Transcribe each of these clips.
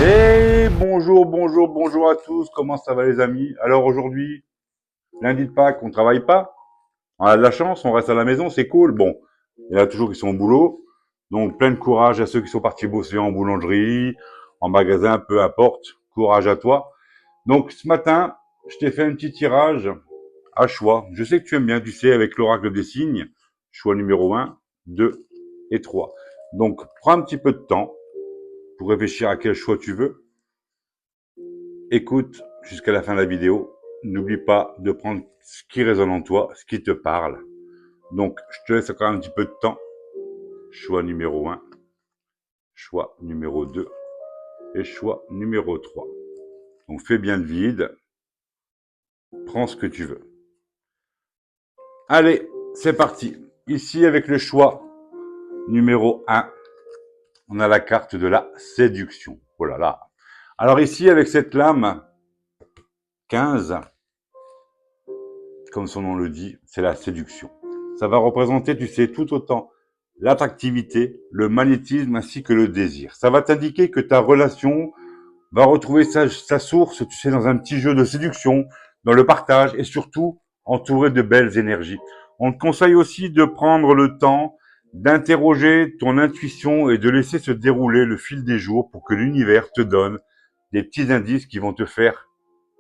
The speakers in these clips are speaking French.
Et bonjour à tous, comment ça va les amis? Alors aujourd'hui, lundi de Pâques, on travaille pas, on a de la chance, on reste à la maison, c'est cool. Bon, il y en a toujours qui sont au boulot, donc plein de courage à ceux qui sont partis bosser en boulangerie, en magasin, peu importe, courage à toi. Donc ce matin, je t'ai fait un petit tirage à choix. Je sais que tu aimes bien, tu sais, avec l'oracle des signes, choix numéro 1, 2 et 3. Donc prends un petit peu de temps pour réfléchir à quel choix tu veux. Écoute jusqu'à la fin de la vidéo. N'oublie pas de prendre ce qui résonne en toi, ce qui te parle. Donc, je te laisse encore un petit peu de temps. Choix numéro 1, choix numéro 2 et choix numéro 3. Donc, fais bien le vide. Prends ce que tu veux. Allez, c'est parti. Ici, avec le choix numéro 1, on a la carte de la séduction. Oh là là. Alors ici, avec cette lame 15, comme son nom le dit, c'est la séduction. Ça va représenter, tu sais, tout autant l'attractivité, le magnétisme ainsi que le désir. Ça va t'indiquer que ta relation va retrouver sa source, tu sais, dans un petit jeu de séduction, dans le partage et surtout entouré de belles énergies. On te conseille aussi de prendre le temps d'interroger ton intuition et de laisser se dérouler le fil des jours pour que l'univers te donne des petits indices qui vont te faire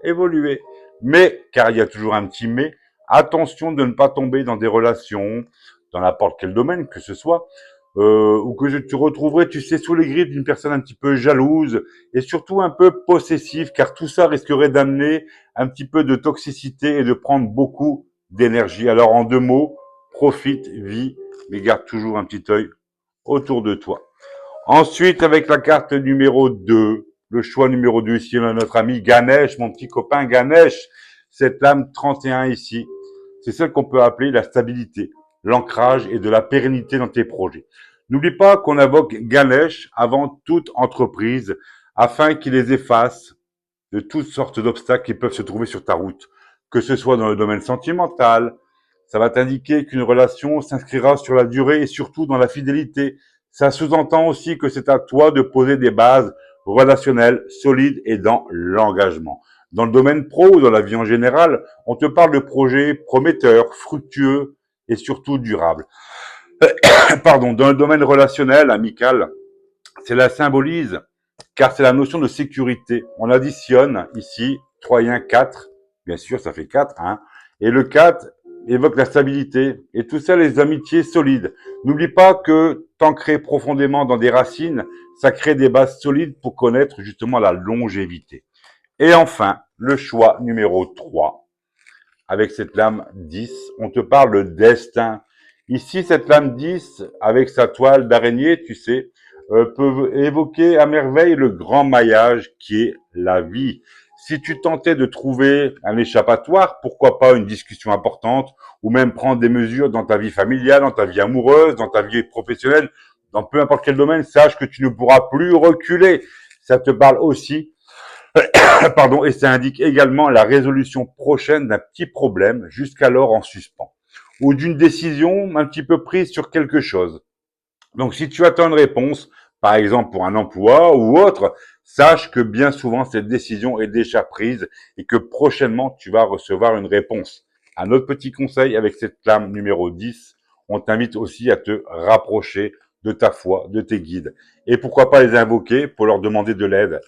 évoluer. Mais, car il y a toujours un petit mais, attention de ne pas tomber dans des relations, dans n'importe quel domaine que ce soit, ou que tu retrouverais, tu sais, sous les griffes d'une personne un petit peu jalouse et surtout un peu possessive, car tout ça risquerait d'amener un petit peu de toxicité et de prendre beaucoup d'énergie. Alors, en 2 mots, profite, vis, mais garde toujours un petit œil autour de toi. Ensuite, avec la carte numéro 2, le choix numéro 2, ici, on a notre ami Ganesh, mon petit copain Ganesh. Cette lame 31 ici, c'est celle qu'on peut appeler la stabilité, l'ancrage et de la pérennité dans tes projets. N'oublie pas qu'on invoque Ganesh avant toute entreprise afin qu'il les efface de toutes sortes d'obstacles qui peuvent se trouver sur ta route, que ce soit dans le domaine sentimental. Ça va t'indiquer qu'une relation s'inscrira sur la durée et surtout dans la fidélité. Ça sous-entend aussi que c'est à toi de poser des bases relationnelles solides et dans l'engagement. Dans le domaine pro ou dans la vie en général, on te parle de projets prometteurs, fructueux et surtout durables. Pardon, dans le domaine relationnel, amical, c'est la symbolise car c'est la notion de sécurité. On additionne ici 3 et 1, 4, bien sûr ça fait 4, hein, et le 4 évoque la stabilité et tout ça les amitiés solides. N'oublie pas que t'ancrer profondément dans des racines, ça crée des bases solides pour connaître justement la longévité. Et enfin, le choix numéro 3, avec cette lame 10, on te parle de destin. Ici, cette lame 10, avec sa toile d'araignée, tu sais, peut évoquer à merveille le grand maillage qui est la vie. Si tu tentais de trouver un échappatoire, pourquoi pas une discussion importante, ou même prendre des mesures dans ta vie familiale, dans ta vie amoureuse, dans ta vie professionnelle, dans peu importe quel domaine, sache que tu ne pourras plus reculer. Ça te parle aussi pardon, et ça indique également la résolution prochaine d'un petit problème jusqu'alors en suspens ou d'une décision un petit peu prise sur quelque chose. Donc, si tu attends une réponse, par exemple pour un emploi ou autre, sache que bien souvent cette décision est déjà prise et que prochainement tu vas recevoir une réponse. Un autre petit conseil avec cette lame numéro 10, on t'invite aussi à te rapprocher de ta foi, de tes guides. Et pourquoi pas les invoquer pour leur demander de l'aide.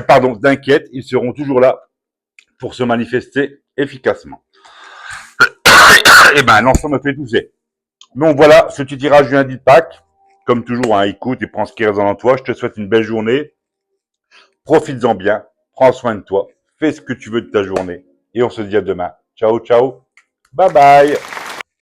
Pardon, t'inquiète, ils seront toujours là pour se manifester efficacement. Et ben, non, ça me fait tousser. Donc voilà, ce petit tirage du lundi de Pâques. Comme toujours, hein, écoute et prends ce qui résonne en toi. Je te souhaite une belle journée. Profites-en bien. Prends soin de toi. Fais ce que tu veux de ta journée. Et on se dit à demain. Ciao, ciao. Bye bye.